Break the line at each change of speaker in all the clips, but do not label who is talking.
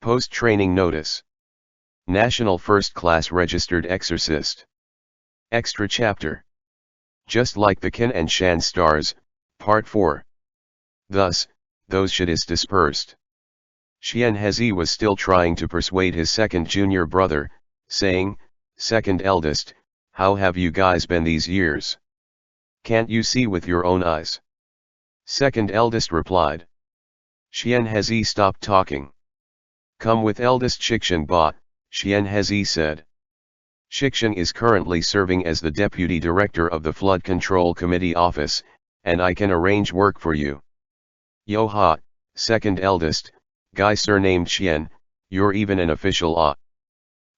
Post-training notice. National first-class registered exorcist. Extra chapter. Just like the Ken and Shan stars, Part 4. Thus, those shits dispersed. Xian Hezi was still trying to persuade his second junior brother, saying, "Second eldest, how have you guys been these years? Can't you see with your own eyes?" Second eldest replied. Xian Hezi stopped talking. "Come with eldest Shikshan Ba," Xian Hezi said. Shikshan is currently serving as the deputy director of the Flood Control Committee office, and I can arrange work for you. Yo ha, second eldest, guy surnamed Xian, you're even an official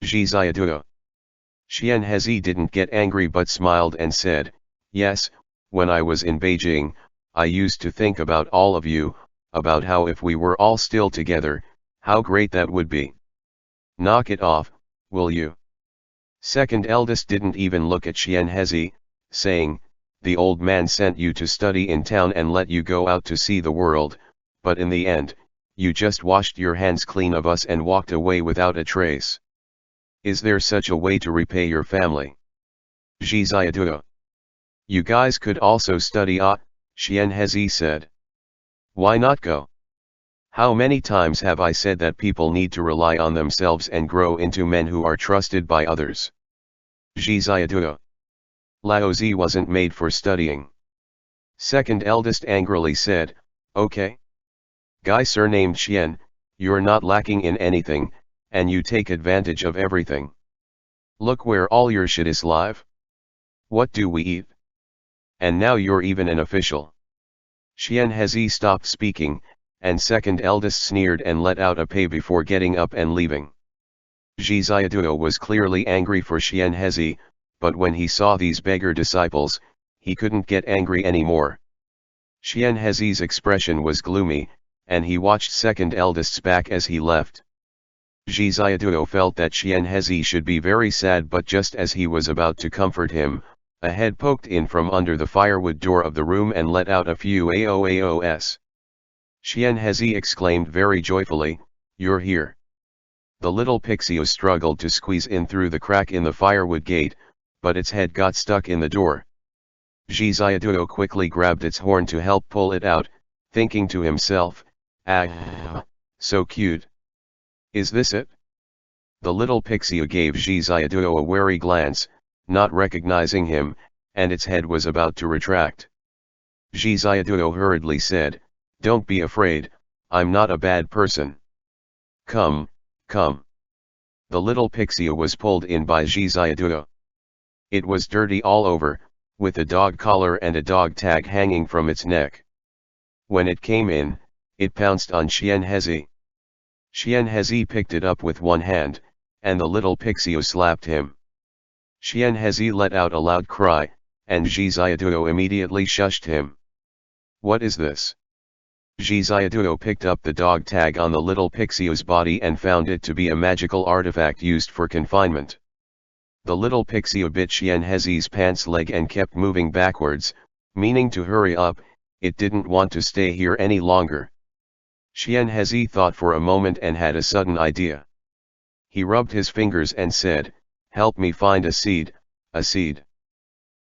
Zhiziaduo. Xian Hezi didn't get angry but smiled and said, "Yes, when I was in Beijing, I used to think about all of you, about how if we were all still together, how great that would be. Knock it off, will you?" Second eldest didn't even look at Xian Hezi, saying, "The old man sent you to study in town and let you go out to see the world, but in the end, you just washed your hands clean of us and walked away without a trace. Is there such a way to repay your family?" Zhiziaduo. "You guys could also study Xian Hezi said. "Why not go? How many times have I said that people need to rely on themselves and grow into men who are trusted by others?" Zhiziaduo. "Laozi wasn't made for studying." Second eldest angrily said, "Okay. Guy surnamed Xian, you're not lacking in anything, and you take advantage of everything. Look where all your shit is live. What do we eat? And now you're even an official." Xian Hezi stopped speaking, and second eldest sneered and let out a pay before getting up and leaving. Zhiziaduo was clearly angry for Xian Hezi, but when he saw these beggar disciples, he couldn't get angry anymore. Xian Hezi's expression was gloomy, and he watched second eldest's back as he left. Zhiziaduo felt that Xian Hezi should be very sad, but just as he was about to comfort him, a head poked in from under the firewood door of the room and let out a few aoaos. Xian Hezi exclaimed very joyfully, "You're here." The little pixie struggled to squeeze in through the crack in the firewood gate, but its head got stuck in the door. Zhiziaduo quickly grabbed its horn to help pull it out, thinking to himself, "Ah, so cute. Is this it?" The little pixie gave Zhiziaduo a wary glance, not recognizing him, and its head was about to retract. Zhiziaduo hurriedly said, "Don't be afraid, I'm not a bad person. Come, come." The little pixie was pulled in by Zhiziaduo. It was dirty all over, with a dog collar and a dog tag hanging from its neck. When it came in, it pounced on Xian Hezi. Xian Hezi picked it up with one hand, and the little pixie slapped him. Xian Hezi let out a loud cry, and Zhiziaduo immediately shushed him. "What is this?" Zhiziaduo picked up the dog tag on the little pixie's body and found it to be a magical artifact used for confinement. The little pixie bit Xian Hezi's pants leg and kept moving backwards, meaning to hurry up. It didn't want to stay here any longer. Xian Hezi thought for a moment and had a sudden idea. He rubbed his fingers and said, "Help me find a seed, a seed."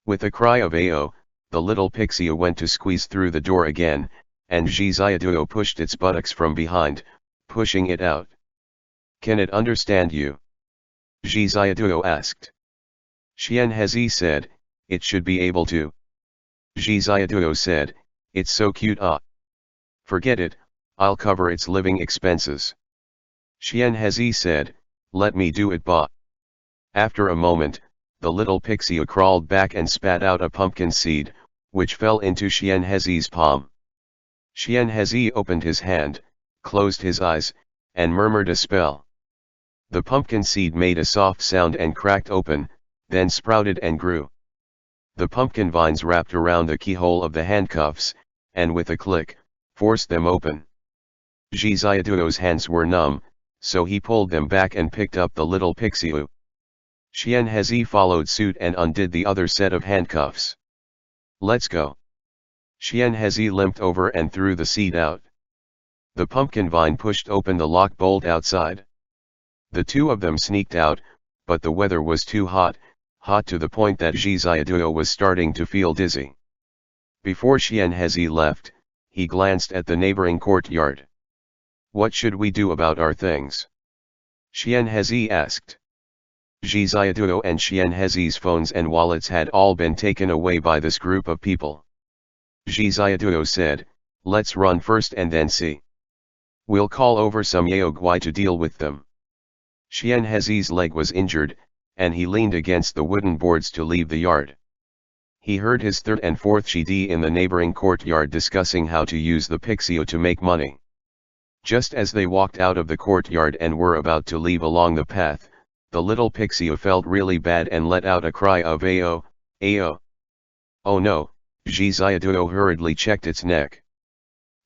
With a cry of "Ao," the little pixie went to squeeze through the door again, and Zhiziaduo pushed its buttocks from behind, pushing it out. "Can it understand you?" Zhiziaduo asked. Xian Hezi said, "It should be able to." Zhiziaduo said, "It's so cute Forget it, I'll cover its living expenses." Xian Hezi said, "Let me do it ba." After a moment, the little pixie crawled back and spat out a pumpkin seed, which fell into Xian Hezi's palm. Xian Hezi opened his hand, closed his eyes, and murmured a spell. The pumpkin seed made a soft sound and cracked open, then sprouted and grew. The pumpkin vines wrapped around the keyhole of the handcuffs, and with a click, forced them open. Zhiziaduo's hands were numb, so he pulled them back and picked up the little pixie. Xian Hezi followed suit and undid the other set of handcuffs. "Let's go." Xian Hezi limped over and threw the seed out. The pumpkin vine pushed open the lock bolt outside. The two of them sneaked out, but the weather was too hot to the point that Zhi Xiaoduo was starting to feel dizzy. Before Xian Hezi left, he glanced at the neighboring courtyard. "What should we do about our things?" Xian Hezi asked. Zhi Xiaoduo and Xian Hezi's phones and wallets had all been taken away by this group of people. Zhi Xiaoduo said, "Let's run first and then see. We'll call over some Yaoguai to deal with them." Xian Hezi's leg was injured, and he leaned against the wooden boards to leave the yard. He heard his third and fourth Shidi in the neighboring courtyard discussing how to use the Pixio to make money. Just as they walked out of the courtyard and were about to leave along the path, the little Pixio felt really bad and let out a cry of "Ayo, ayo." "Oh no," Zhi Xiaoduo hurriedly checked its neck.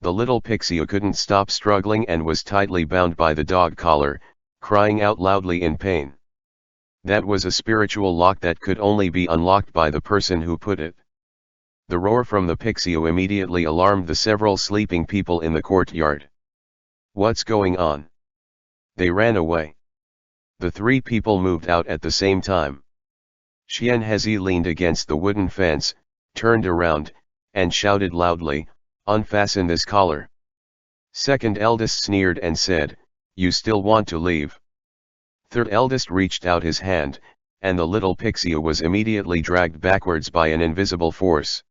The little Pixio couldn't stop struggling and was tightly bound by the dog collar, crying out loudly in pain. That was a spiritual lock that could only be unlocked by the person who put it. The roar from the Pixio immediately alarmed the several sleeping people in the courtyard. "What's going on?" They ran away. The three people moved out at the same time. Xian Hezi leaned against the wooden fence, turned around, and shouted loudly, "Unfasten this collar." Second eldest sneered and said, "You still want to leave?" Third eldest reached out his hand, and the little Pixio was immediately dragged backwards by an invisible force.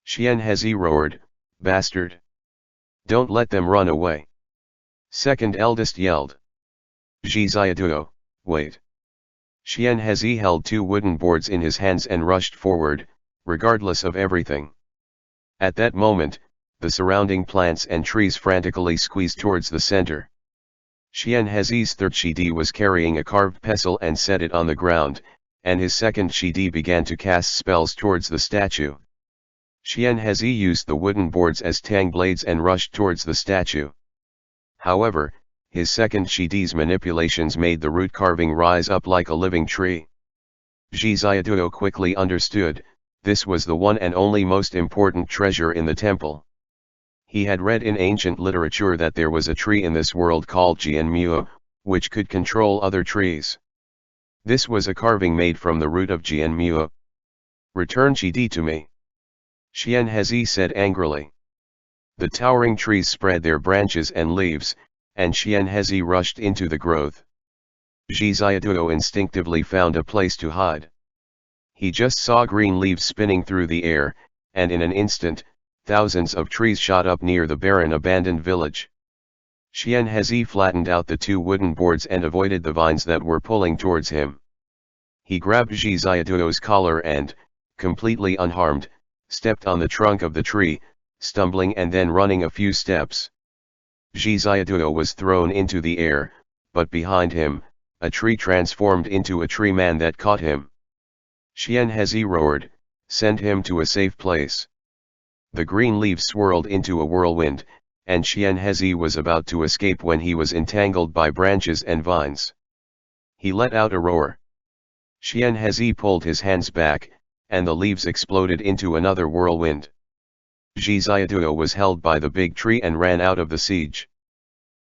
Xian Hezi roared, "Bastard! Don't let them run away." Second eldest yelled. Zhi Xiaoduo, "Wait." Xian Hezi held two wooden boards in his hands and rushed forward, regardless of everything. At that moment, the surrounding plants and trees frantically squeezed towards the center. Xian Hezi's third Shidi was carrying a carved pestle and set it on the ground, and his second Shidi began to cast spells towards the statue. Xian Hezi used the wooden boards as tang blades and rushed towards the statue. However, his second Shidi's manipulations made the root carving rise up like a living tree. Zhi Xiaoduo quickly understood, this was the one and only most important treasure in the temple. He had read in ancient literature that there was a tree in this world called Jianmuo, which could control other trees. This was a carving made from the root of Jianmuo. "Return Shidi to me," Xian Hezi said angrily. The towering trees spread their branches and leaves, and Xian Hezi rushed into the growth. Zhi Xiaoduo instinctively found a place to hide. He just saw green leaves spinning through the air, and in an instant, thousands of trees shot up near the barren abandoned village. Xian Hezi flattened out the two wooden boards and avoided the vines that were pulling towards him. He grabbed Zhi Xiaoduo's collar and, completely unharmed, stepped on the trunk of the tree, stumbling and then running a few steps. Zhi Xiaoduo was thrown into the air, but behind him, a tree transformed into a tree man that caught him. Xian Hezi roared, "Send him to a safe place." The green leaves swirled into a whirlwind, and Xian Hezi was about to escape when he was entangled by branches and vines. He let out a roar. Xian Hezi pulled his hands back, and the leaves exploded into another whirlwind. Zhi Xiaoduo was held by the big tree and ran out of the siege.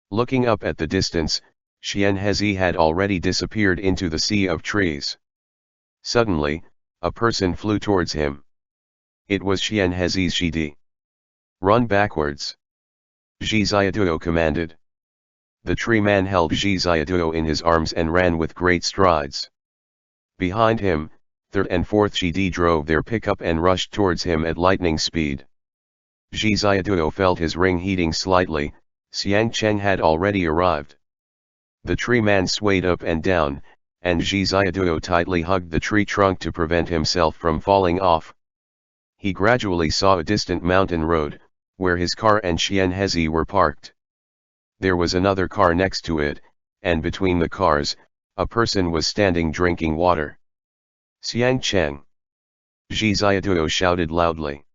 Looking up at the distance, Xian Hezi had already disappeared into the sea of trees. Suddenly, a person flew towards him. It was Xian Hezi's Shidi. "Run backwards," Zhi Xiaoduo commanded. The tree man held Zhi Xiaoduo in his arms and ran with great strides. Behind him, third and fourth Shidi drove their pickup and rushed towards him at lightning speed. Zhi Xiaoduo felt his ring heating slightly. Xiang Cheng had already arrived. The tree man swayed up and down, and Zhi Xiaoduo tightly hugged the tree trunk to prevent himself from falling off. He gradually saw a distant mountain road, where his car and Xian Hezi were parked. There was another car next to it, and between the cars, a person was standing drinking water. "Xiang Cheng!" Zhi Xiaoduo shouted loudly.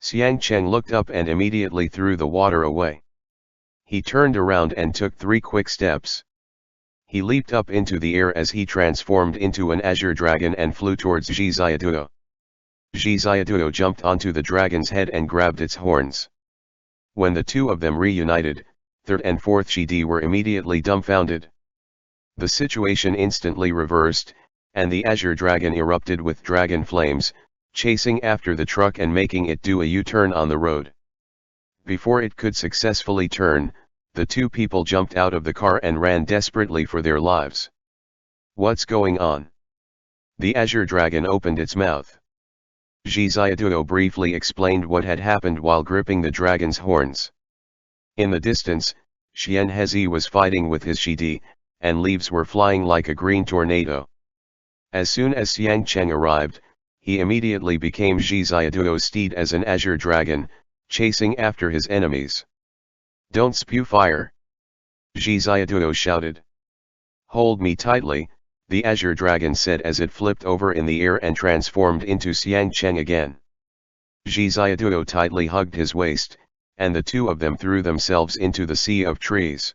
Xiang Cheng looked up and immediately threw the water away. He turned around and took 3 quick steps. He leaped up into the air as he transformed into an azure dragon and flew towards Zhi Xiaoduo. Zhi Xiaoduo jumped onto the dragon's head and grabbed its horns. When the two of them reunited, third and fourth Shidi were immediately dumbfounded. The situation instantly reversed, and the azure dragon erupted with dragon flames, chasing after the truck and making it do a U-turn on the road. Before it could successfully turn, the two people jumped out of the car and ran desperately for their lives. What's going on? The azure dragon opened its mouth. Zhi Xiaoduo briefly explained what had happened while gripping the dragon's horns. In the distance, Xian Hezi was fighting with his Shidi, and leaves were flying like a green tornado. As soon as Xiang Cheng arrived, he immediately became Zhi Xiaoduo's steed as an azure dragon, chasing after his enemies. Don't spew fire! Zhi Xiaoduo shouted. Hold me tightly, the azure dragon said as it flipped over in the air and transformed into Xiang Cheng again. Zhi Xiaoduo tightly hugged his waist, and the two of them threw themselves into the sea of trees.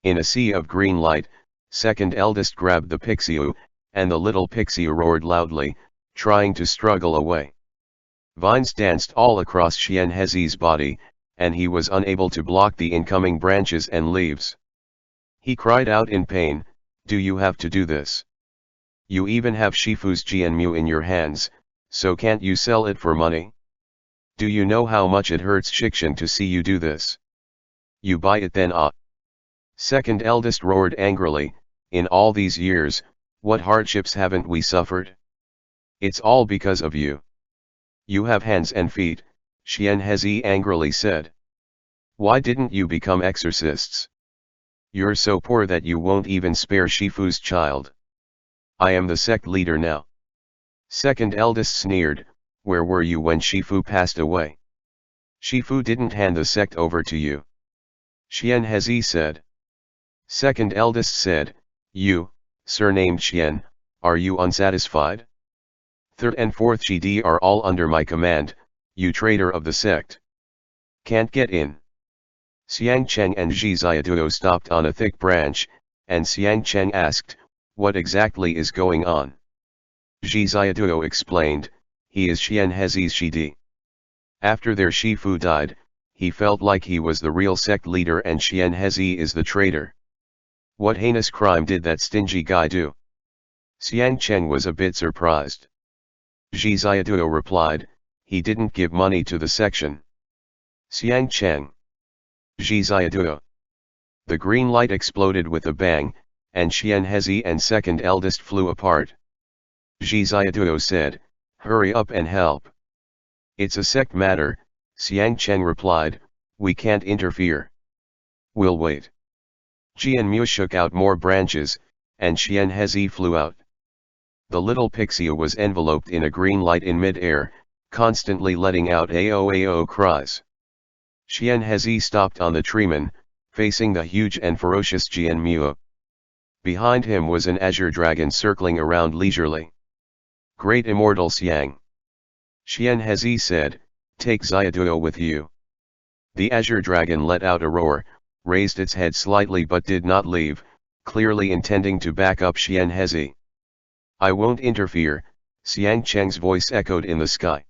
In a sea of green light, second eldest grabbed the Pixiu, and the little Pixiu roared loudly, trying to struggle away. Vines danced all across Xian Hezi's body, and he was unable to block the incoming branches and leaves. He cried out in pain, "Do you have to do this? You even have Shifu's Jianmu in your hands, so can't you sell it for money? Do you know how much it hurts Shikshan to see you do this? You buy it then ah!" Second eldest roared angrily, "In all these years, what hardships haven't we suffered? It's all because of you. You have hands and feet," Xian Hezi angrily said. "Why didn't you become exorcists? You're so poor that you won't even spare Shifu's child. I am the sect leader now." Second eldest sneered, "Where were you when Shifu passed away? Shifu didn't hand the sect over to you." Xian Hezi said. Second eldest said, "You, surnamed Xian, are you unsatisfied? Third and fourth Shidi are all under my command, you traitor of the sect. Can't get in." Xiang Cheng and Zhi Xiaoduo stopped on a thick branch, and Xiang Cheng asked, "What exactly is going on?" Zhi Xiaoduo explained, "He is Xian Hezi's Shidi. After their Shifu died, he felt like he was the real sect leader and Xian Hezi is the traitor. What heinous crime did that stingy guy do?" Xiang Cheng was a bit surprised. Zhi Xiaoduo replied, "He didn't give money to the section." Xiang Cheng. Zhi Xiaoduo. The green light exploded with a bang, and Xian Hezi and second eldest flew apart. Zhi Xiaoduo said, "Hurry up and help." "It's a sect matter," Xiang Cheng replied, "we can't interfere. We'll wait." Jianmu shook out more branches, and Xian Hezi flew out. The little Pixiu was enveloped in a green light in mid-air, constantly letting out AO cries. Xian Hezi stopped on the treeman, facing the huge and ferocious Jianmu. Behind him was an azure dragon circling around leisurely. "Great immortal Xiang," Xian Hezi said, "take Xiaoduo with you." The azure dragon let out a roar, raised its head slightly but did not leave, clearly intending to back up Xian Hezi. "I won't interfere," Xiang Cheng's voice echoed in the sky.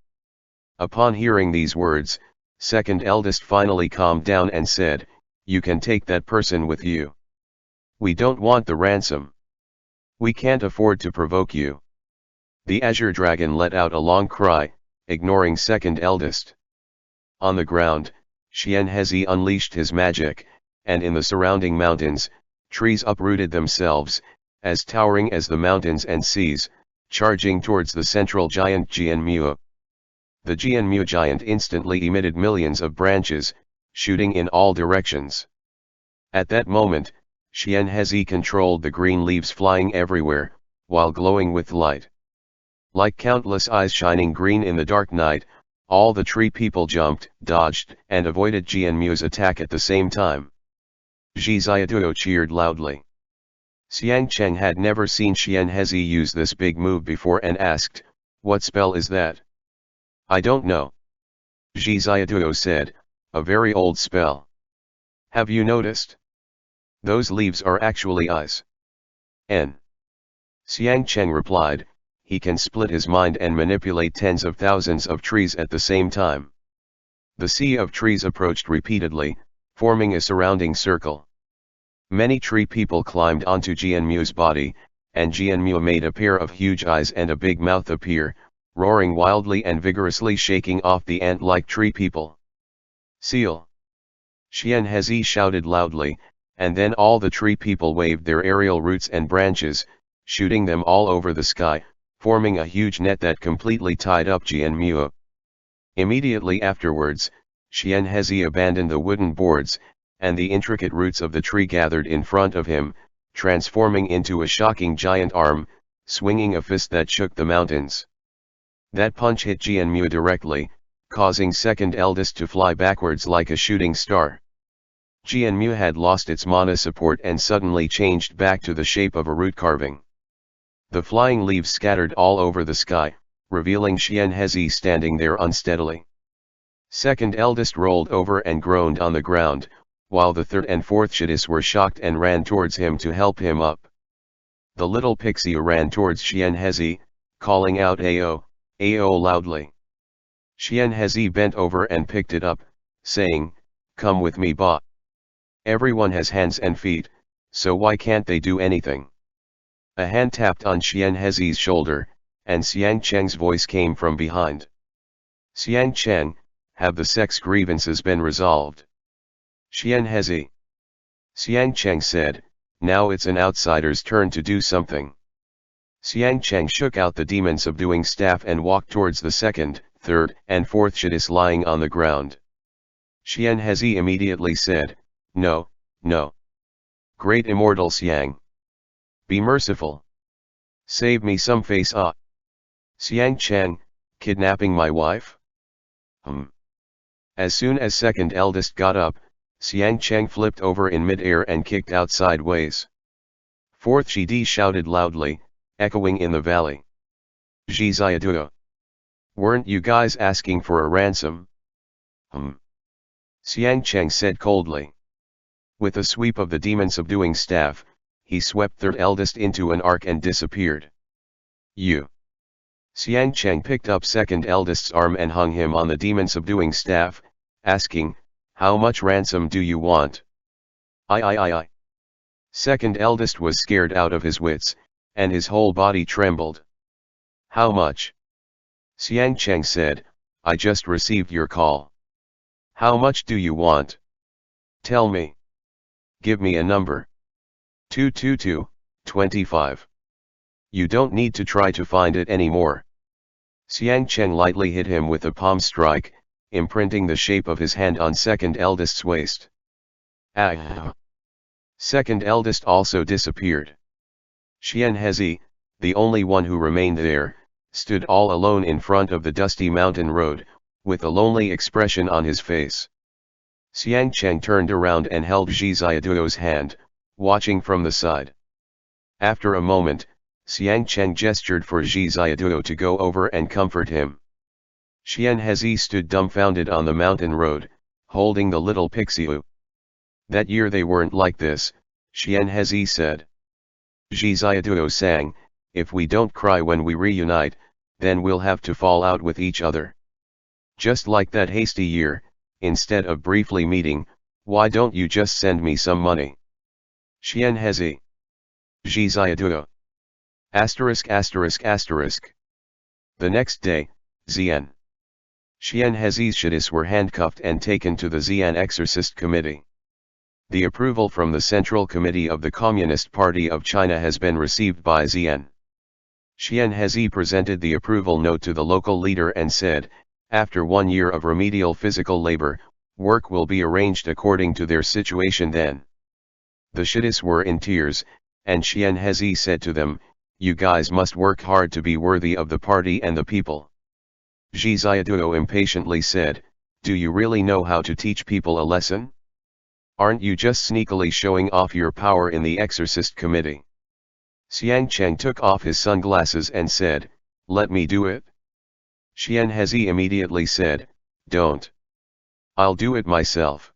Upon hearing these words, second eldest finally calmed down and said, "You can take that person with you. We don't want the ransom. We can't afford to provoke you." The azure dragon let out a long cry, ignoring second eldest. On the ground, Xian Hezi unleashed his magic, and in the surrounding mountains, trees uprooted themselves, as towering as the mountains and seas, charging towards the central giant Jianmu. The Jianmu giant instantly emitted millions of branches, shooting in all directions. At that moment, Xian Hezi controlled the green leaves flying everywhere, while glowing with light. Like countless eyes shining green in the dark night, all the tree people jumped, dodged, and avoided Jianmu's attack at the same time. Zhi Xiaoduo cheered loudly. Xiang Cheng had never seen Xian Hezi use this big move before and asked, "What spell is that?" "I don't know," Zhi Xiaoduo said, "a very old spell. Have you noticed? Those leaves are actually eyes." Xiang Cheng replied, "He can split his mind and manipulate tens of thousands of trees at the same time." The sea of trees approached repeatedly, forming a surrounding circle. Many tree people climbed onto Jianmu's body, and Jianmu made a pair of huge eyes and a big mouth appear, roaring wildly and vigorously, shaking off the ant-like tree people. Seal! Xianhezi shouted loudly, and then all the tree people waved their aerial roots and branches, shooting them all over the sky, forming a huge net that completely tied up Jianmu. Immediately afterwards, Xianhezi abandoned the wooden boards, and the intricate roots of the tree gathered in front of him, transforming into a shocking giant arm, swinging a fist that shook the mountains. That punch hit Jianmu directly, causing second eldest to fly backwards like a shooting star. Jianmu had lost its mana support and suddenly changed back to the shape of a root carving. The flying leaves scattered all over the sky, revealing Xianhezi standing there unsteadily. Second eldest rolled over and groaned on the ground, while the third and fourth Shidis were shocked and ran towards him to help him up. The little pixie ran towards Xianhezi, calling out "Ao, Ao" loudly. Xianhezi bent over and picked it up, saying, "Come with me, ba. Everyone has hands and feet, so why can't they do anything?" A hand tapped on Xianhezi's shoulder, and Xiang Cheng's voice came from behind. "Xiang Cheng, have the sex grievances been resolved?" "Xianhezi." Xiang Cheng said, "Now it's an outsider's turn to do something." Xiang Cheng shook out the demon-subduing staff and walked towards the second, third, and fourth Shidis lying on the ground. Xianhezi immediately said, "No, no. Great immortal Xiang. Be merciful. Save me some face ah. Xiang Cheng, kidnapping my wife? As soon as second eldest got up, Xiang Cheng flipped over in mid-air and kicked out sideways. Fourth Shidi shouted loudly, echoing in the valley. "Ji Ziaduo. Weren't you guys asking for a ransom?" Xiang Cheng said coldly. With a sweep of the demon-subduing staff, he swept third eldest into an arc and disappeared. "You." Xiang Cheng picked up second eldest's arm and hung him on the demon-subduing staff, asking, "How much ransom do you want?" I. Second eldest was scared out of his wits, and his whole body trembled. "How much?" Xiang Cheng said, "I just received your call. How much do you want? Tell me. Give me a number." 222, 25. "You don't need to try to find it anymore." Xiang Cheng lightly hit him with a palm strike, imprinting the shape of his hand on second eldest's waist. Ah! Second eldest also disappeared. Xianhezi, the only one who remained there, stood all alone in front of the dusty mountain road, with a lonely expression on his face. Xiang Cheng turned around and held Ji Ziaduo's hand, watching from the side. After a moment, Xiang Cheng gestured for Ji Ziaduo to go over and comfort him. Xianhezi stood dumbfounded on the mountain road, holding the little Pixiu. "That year they weren't like this," Xianhezi said. Ji Ziaduo sang, "If we don't cry when we reunite, then we'll have to fall out with each other. Just like that hasty year, instead of briefly meeting, why don't you just send me some money?" Xianhezi. Ji Ziaduo. ******. The next day, Xian. Xianhezi's Shidis were handcuffed and taken to the Xian Exorcist Committee. The approval from the Central Committee of the Communist Party of China has been received by Xian. Xianhezi presented the approval note to the local leader and said, "After 1 year of remedial physical labor, work will be arranged according to their situation then." The Shidis were in tears, and Xianhezi said to them, "You guys must work hard to be worthy of the party and the people." Ji Ziaduo impatiently said, "Do you really know how to teach people a lesson? Aren't you just sneakily showing off your power in the Exorcist Committee?" Xiang Cheng took off his sunglasses and said, "Let me do it." Xianhezi immediately said, "Don't. I'll do it myself."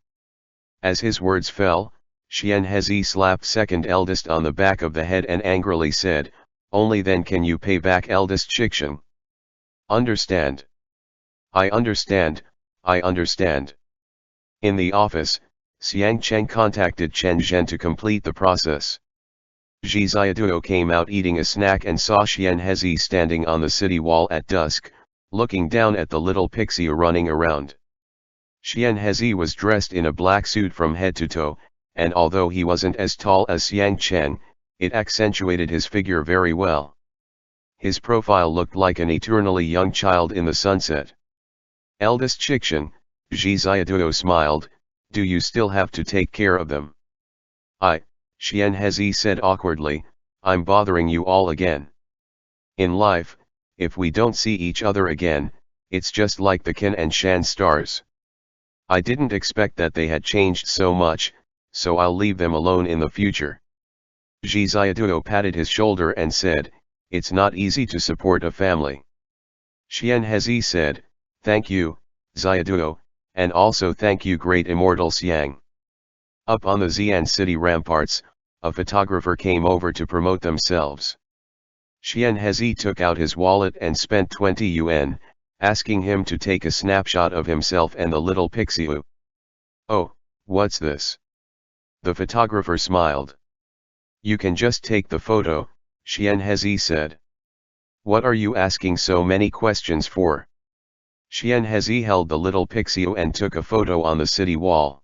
As his words fell, Xianhezi slapped second eldest on the back of the head and angrily said, "Only then can you pay back eldest Shiksheng. Understand?" "I understand, I understand. In the office, Xiang Cheng contacted Chen Zhen to complete the process. Zhi Xiaoduo came out eating a snack and saw Xian Hezi standing on the city wall at dusk, looking down at the little pixie running around. Xian Hezi was dressed in a black suit from head to toe, and although he wasn't as tall as Xiang Cheng, it accentuated his figure very well. His profile looked like an eternally young child in the sunset. Eldest Chikshan, Zhi Xiaoduo smiled, do you still have to take care of them? Xian Hezi said awkwardly, I'm bothering you all again. In life, if we don't see each other again, it's just like the Ken and Shan stars. I didn't expect that they had changed so much, so I'll leave them alone in the future. Zhi Xiaoduo patted his shoulder and said, it's not easy to support a family. Xian Hezi said, thank you, Xiaoduo, and also thank you great immortal Xiang. Up on the Xian city ramparts, a photographer came over to promote themselves. Xian Hezi took out his wallet and spent 20 yuan, asking him to take a snapshot of himself and the little Pixiu. Oh, what's this? The photographer smiled. You can just take the photo, Xian Hezi said. What are you asking so many questions for? Xian Hezi held the little Pixiu and took a photo on the city wall.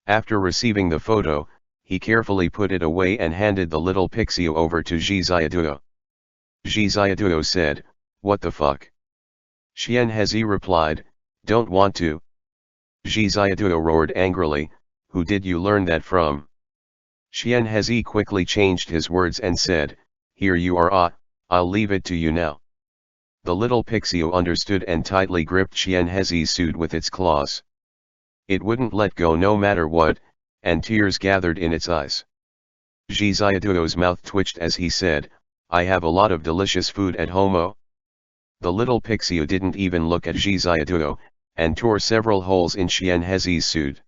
After receiving the photo, he carefully put it away and handed the little Pixiu over to Zhi Xiaoduo. Zhi Xiaoduo said, what the fuck? Xian Hezi replied, don't want to. Zhi Xiaoduo roared angrily, who did you learn that from? Xian Hezi quickly changed his words and said, here you are, I'll leave it to you now. The little Pixiu understood and tightly gripped Xian Hezi's suit with its claws. It wouldn't let go no matter what, and tears gathered in its eyes. Zhi Xiaoduo's mouth twitched as he said, I have a lot of delicious food at home. The little Pixiu didn't even look at Zhi Xiaoduo, and tore several holes in Xian Hezi's suit.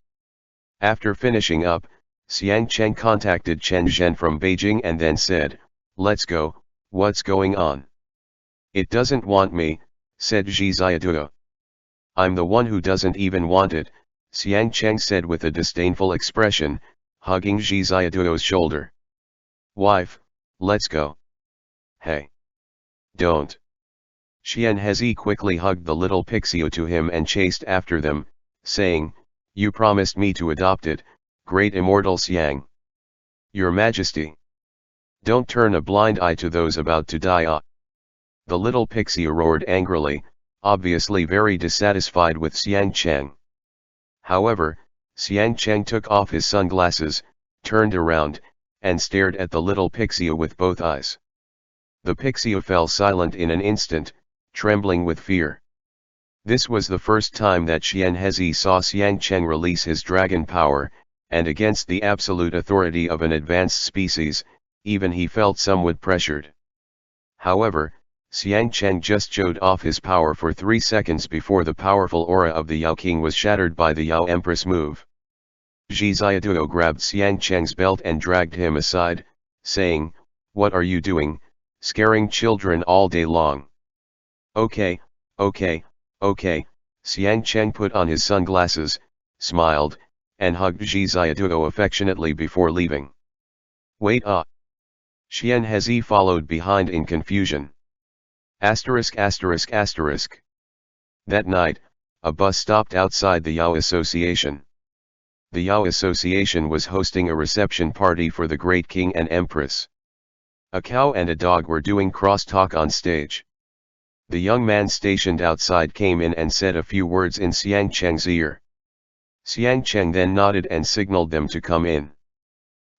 After finishing up, Xiang Cheng contacted Chen Zhen from Beijing and then said, let's go, what's going on? It doesn't want me, said Zhi Xiaoduo. I'm the one who doesn't even want it, Xiang Cheng said with a disdainful expression, hugging Zhi Xiaoduo's shoulder. Wife, let's go. Hey. Don't. Xian Hezi quickly hugged the little Pixiu to him and chased after them, saying, you promised me to adopt it, great immortal Xiang. Your Majesty. Don't turn a blind eye to those about to die. The little Pixiu roared angrily, obviously very dissatisfied with Xiang Cheng. However, Xiang Cheng took off his sunglasses, turned around, and stared at the little Pixiu with both eyes. The Pixiu fell silent in an instant, trembling with fear. This was the first time that Xian Hezi saw Xiang Cheng release his dragon power, and against the absolute authority of an advanced species, even he felt somewhat pressured. However, Xiang Cheng just showed off his power for 3 seconds before the powerful aura of the Yao King was shattered by the Yao Empress move. Zhi Xiaoduo grabbed Xiang Cheng's belt and dragged him aside, saying, what are you doing, scaring children all day long? Okay, Xiang Cheng put on his sunglasses, smiled, and hugged Zhi Xiaoduo affectionately before leaving. Wait up. Xian Hezi followed behind in confusion. Asterisk. That night, a bus stopped outside the Yao Association. The Yao Association was hosting a reception party for the great king and empress. A cow and a dog were doing crosstalk on stage. The young man stationed outside came in and said a few words in Xiang Cheng's ear. Xiang Cheng then nodded and signaled them to come in.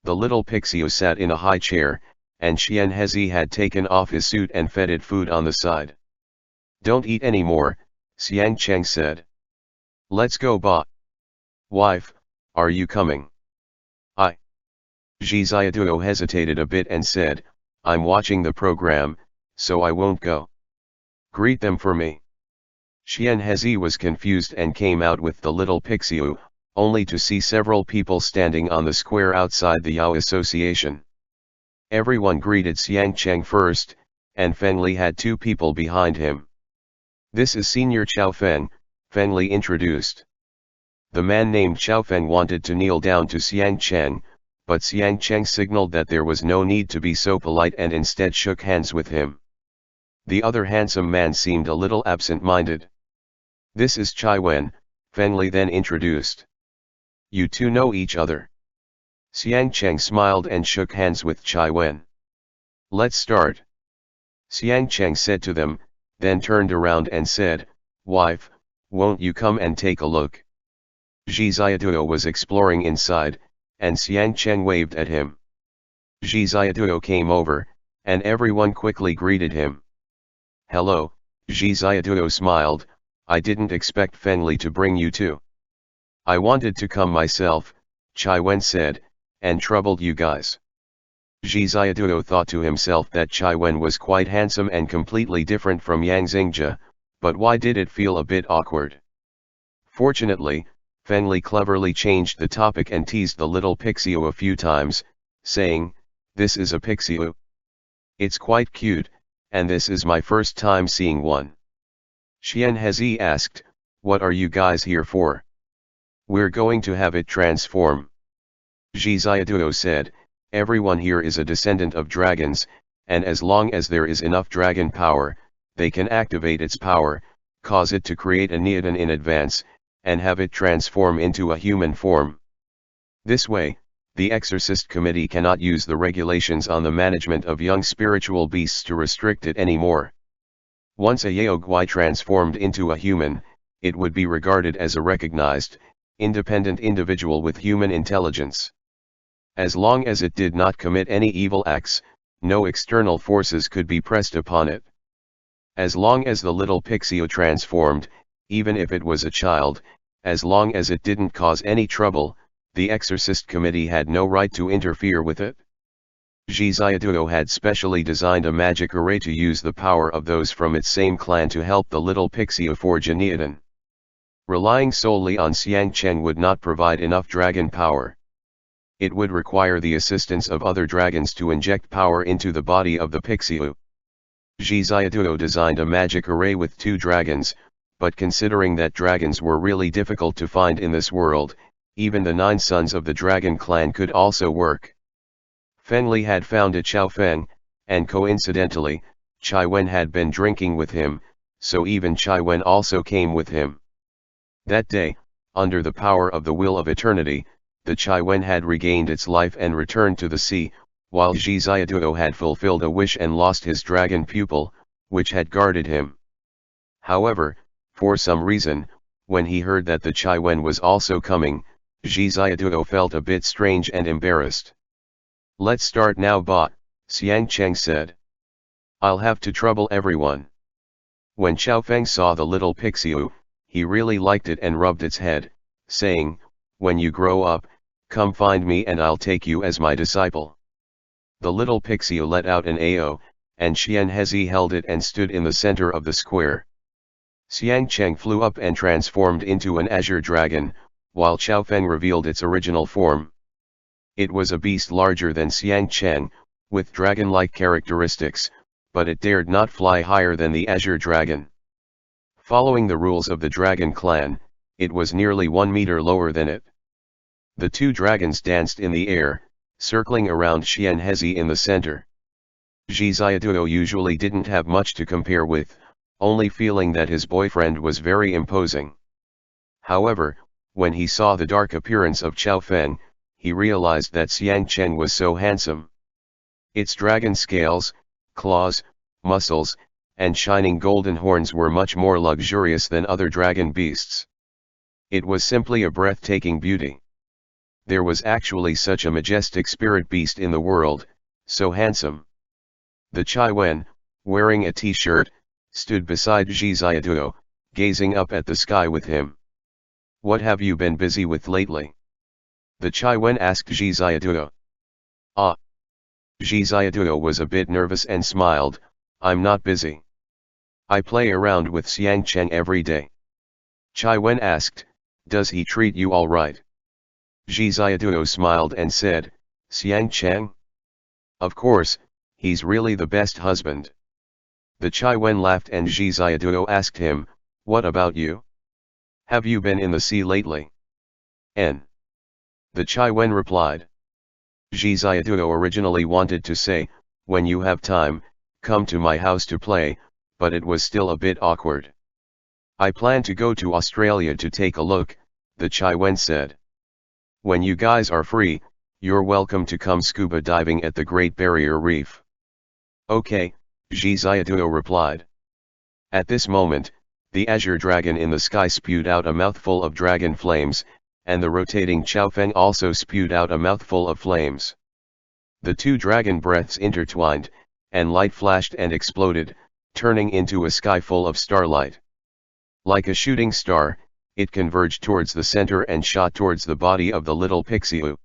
The little Pixiu sat in a high chair, and Xian Hezi had taken off his suit and fed it food on the side. Don't eat anymore, Xiang Cheng said. Let's go, ba. Wife, are you coming? Zhi Xiaoduo hesitated a bit and said, I'm watching the program, so I won't go. Greet them for me. Xian Hezi was confused and came out with the little Pixiu, only to see several people standing on the square outside the Yao Association. Everyone greeted Xiang Cheng first, and Feng Li had 2 people behind him. This is Senior Chao Feng, Fengli introduced. The man named Xiaofeng wanted to kneel down to Xiang Cheng, but Xiang Cheng signaled that there was no need to be so polite and instead shook hands with him. The other handsome man seemed a little absent-minded. "This is Chai Wen," Fengli then introduced. "You two know each other?" Xiang Cheng smiled and shook hands with Chai Wen. "Let's start," Xiang Cheng said to them, then turned around and said, "Wife, won't you come and take a look?" Zhi Xiaoduo was exploring inside, and Xiang Cheng waved at him. Zhi Xiaoduo came over, and everyone quickly greeted him. "Hello," Zhi Xiaoduo smiled, "I didn't expect Fengli to bring you too." "I wanted to come myself," Chai Wen said, "and troubled you guys." Zhi Xiaoduo thought to himself that Chai Wen was quite handsome and completely different from Yang Xingjia, but why did it feel a bit awkward? Fortunately, Fengli cleverly changed the topic and teased the little Pixiu a few times, saying, "This is a Pixiu. It's quite cute, and this is my first time seeing one." Xian Hezi asked, "What are you guys here for?" "We're going to have it transform." Zhi Xiaoduo said, "Everyone here is a descendant of dragons, and as long as there is enough dragon power, they can activate its power, cause it to create a Neodan in advance, and have it transform into a human form. This way, the Exorcist Committee cannot use the regulations on the management of young spiritual beasts to restrict it anymore. Once a Yaogwai transformed into a human, it would be regarded as a recognized, independent individual with human intelligence. As long as it did not commit any evil acts, no external forces could be pressed upon it. As long as the little Pixiu transformed, even if it was a child, as long as it didn't cause any trouble, the Exorcist Committee had no right to interfere with it. Zhi Xiaoduo had specially designed a magic array to use the power of those from its same clan to help the little Pixiu forge a Neodan. Relying solely on Xiang Cheng would not provide enough dragon power. It would require the assistance of other dragons to inject power into the body of the Pixiu. Zhi Xiaoduo designed a magic array with 2 dragons, but considering that dragons were really difficult to find in this world, even the 9 sons of the dragon clan could also work. Fengli had found a Xiaofeng, and coincidentally, Chai Wen had been drinking with him, so even Chai Wen also came with him. That day, under the power of the will of eternity, the Chai Wen had regained its life and returned to the sea, while Zhi Xiaoduo had fulfilled a wish and lost his dragon pupil, which had guarded him. However, for some reason, when he heard that the Chai Wen was also coming, Zhi Xiaoduo felt a bit strange and embarrassed. "Let's start now, Ba," Xiang Cheng said. "I'll have to trouble everyone." When Xiaofeng saw the little Pixiu, he really liked it and rubbed its head, saying, "When you grow up, come find me and I'll take you as my disciple." The little Pixiu let out an AO, and Xian Hezi held it and stood in the center of the square. Xiang Cheng flew up and transformed into an azure dragon, while Xiaofeng revealed its original form. It was a beast larger than Xiang Cheng, with dragon-like characteristics, but it dared not fly higher than the azure dragon. Following the rules of the dragon clan, it was nearly 1 meter lower than it. The 2 dragons danced in the air, circling around Xian Hezi in the center. Zhi Xiaoduo usually didn't have much to compare with, only feeling that his boyfriend was very imposing. However, when he saw the dark appearance of Xiaofeng, he realized that Xiang Cheng was so handsome. Its dragon scales, claws, muscles, and shining golden horns were much more luxurious than other dragon beasts. It was simply a breathtaking beauty. There was actually such a majestic spirit beast in the world, so handsome. The Chai Wen, wearing a t-shirt, stood beside Zhi Xiaoduo, gazing up at the sky with him. "What have you been busy with lately?" the Chai Wen asked Zhi Xiaoduo. "Ah." Zhi Xiaoduo was a bit nervous and smiled, "I'm not busy. I play around with Xiang Cheng every day." Chai Wen asked, "Does he treat you all right?" Zhi Xiaoduo smiled and said, "Xiang Cheng? Of course, he's really the best husband." The Chai Wen laughed and Zhi Xiaoduo asked him, "What about you?" Have you been in the sea lately? N. The Chai Wen replied. Zhi Xiaoduo originally wanted to say, when you have time, come to my house to play, but it was still a bit awkward. I plan to go to Australia to take a look, the Chai Wen said. When you guys are free, you're welcome to come scuba diving at the Great Barrier Reef. Okay, Zhi Xiaoduo replied. At this moment, the azure dragon in the sky spewed out a mouthful of dragon flames, and the rotating Chaofeng also spewed out a mouthful of flames. The two dragon breaths intertwined, and light flashed and exploded, turning into a sky full of starlight. Like a shooting star, it converged towards the center and shot towards the body of the little Pixiu.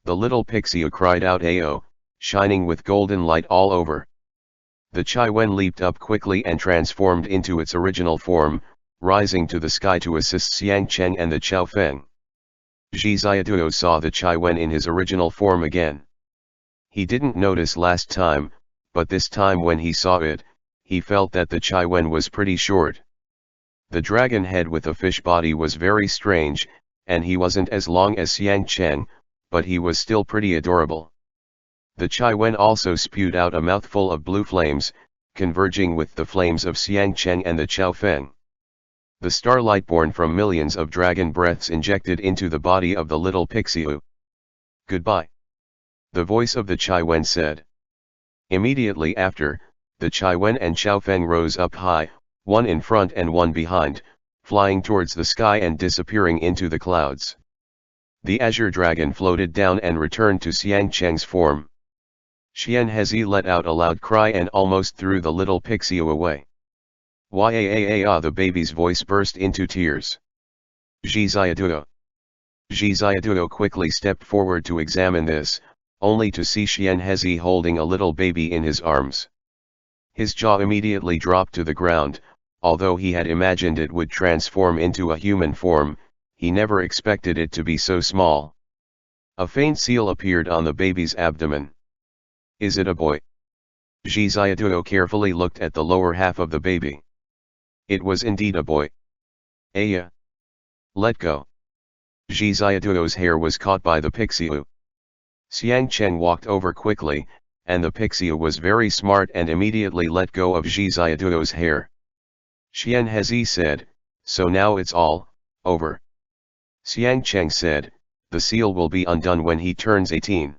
The little Pixiu cried out Ao, shining with golden light all over. The Chai Wen leaped up quickly and transformed into its original form, rising to the sky to assist Xiang Cheng and the Chaofeng. Zhi Xiaoduo saw the Chai Wen in his original form again. He didn't notice last time, but this time when he saw it, he felt that the Chai Wen was pretty short. The dragon head with a fish body was very strange, and he wasn't as long as Xiang Cheng, but he was still pretty adorable. The Chai Wen also spewed out a mouthful of blue flames, converging with the flames of Xiang Cheng and the Chaofeng. The starlight born from millions of dragon breaths injected into the body of the little Pixiu. Goodbye. The voice of the Chai Wen said. Immediately after, the Chai Wen and Chaofeng rose up high, one in front and one behind, flying towards the sky and disappearing into the clouds. The azure dragon floated down and returned to Xiang Cheng's form. Xian Hezi let out a loud cry and almost threw the little Pixiu away. Yaa, the baby's voice burst into tears. Zhi Xiaoduo. Zhi Xiaoduo quickly stepped forward to examine this, only to see Xian Hezi holding a little baby in his arms. His jaw immediately dropped to the ground. Although he had imagined it would transform into a human form, he never expected it to be so small. A faint seal appeared on the baby's abdomen. Is it a boy? Zhi Xiaoduo carefully looked at the lower half of the baby. It was indeed a boy. Aya. Let go. Zhi Xiaoduo's hair was caught by the Pixiu. Xiang Cheng walked over quickly, and the Pixiu was very smart and immediately let go of Zhi Xiaoduo's hair. Xian Hezi said, so now it's all over. Xiang Cheng said, the seal will be undone when he turns 18.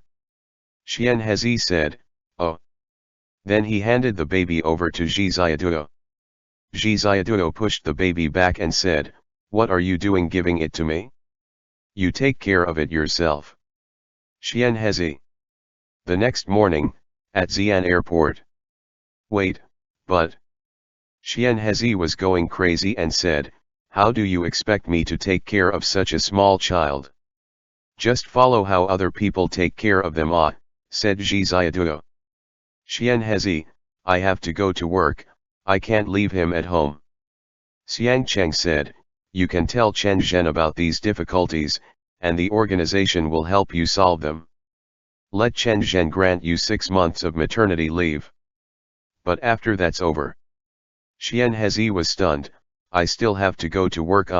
Xian Hezi said, oh. Then he handed the baby over to Zhi Xiaoduo. Zhi Xiaoduo pushed the baby back and said, what are you doing giving it to me? You take care of it yourself. Xian Hezi. The next morning, at Xi'an airport. Wait, but... Xian Hezi was going crazy and said, how do you expect me to take care of such a small child? Just follow how other people take care of them, said Zhi Xiaoduo. Xian Hezi, I have to go to work, I can't leave him at home. Xiang Cheng said, you can tell Chen Zhen about these difficulties, and the organization will help you solve them. Let Chen Zhen grant you 6 months of maternity leave. But after that's over. Xian Hezi was stunned, I still have to go to work.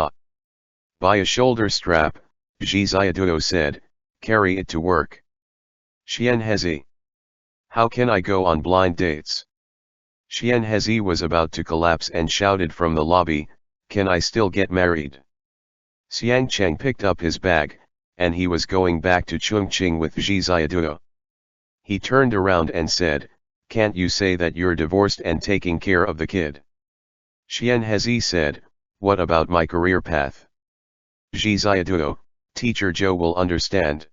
Buy a shoulder strap, Zhi Xiaoduo said, carry it to work. Xian Hezi. How can I go on blind dates? Xian Hezi was about to collapse and shouted from the lobby, can I still get married? Xiang Cheng picked up his bag, and he was going back to Chongqing with Zhi Xiaoduo. He turned around and said, can't you say that you're divorced and taking care of the kid? Xian Hezi said, what about my career path? Zhi Xiaoduo, teacher Zhou will understand.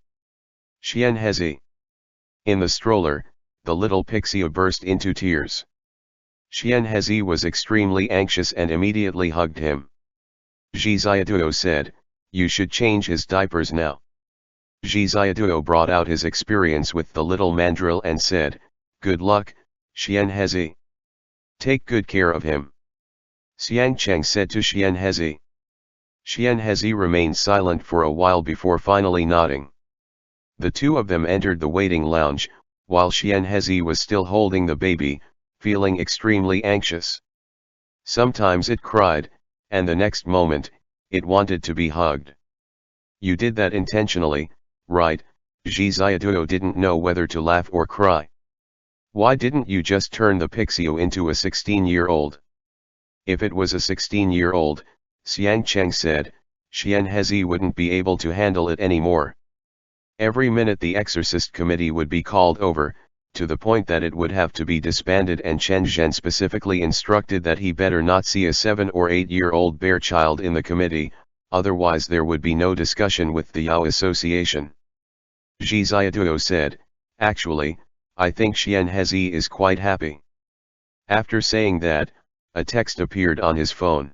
Xian Hezi. In the stroller, the little Pixiu burst into tears. Xian Hezi was extremely anxious and immediately hugged him. Zhi Xiaoduo said, you should change his diapers now. Zhi Xiaoduo brought out his experience with the little mandrill and said, good luck, Xian Hezi. Take good care of him. Xiang Cheng said to Xian Hezi. Xian Hezi remained silent for a while before finally nodding. The two of them entered the waiting lounge, while Xian Hezi was still holding the baby, feeling extremely anxious. Sometimes it cried, and the next moment, it wanted to be hugged. You did that intentionally, right? Zhi Xiaoduo didn't know whether to laugh or cry. Why didn't you just turn the Pixio into a 16-year-old? If it was a 16-year-old, Xiang Cheng said, Xian Hezi wouldn't be able to handle it anymore. Every minute the Exorcist committee would be called over, to the point that it would have to be disbanded, and Chen Zhen specifically instructed that he better not see a 7 or 8-year-old bear child in the committee, otherwise there would be no discussion with the Yao Association. Zhi Xiaoduo said, actually, I think Xian Hezi is quite happy. After saying that, a text appeared on his phone.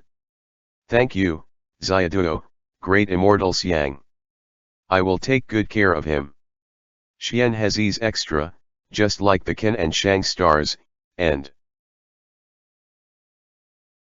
Thank you, Xiaoduo, great immortal Xiang. I will take good care of him. Xian Hezi's extra, just like the Ken and Shang stars, end.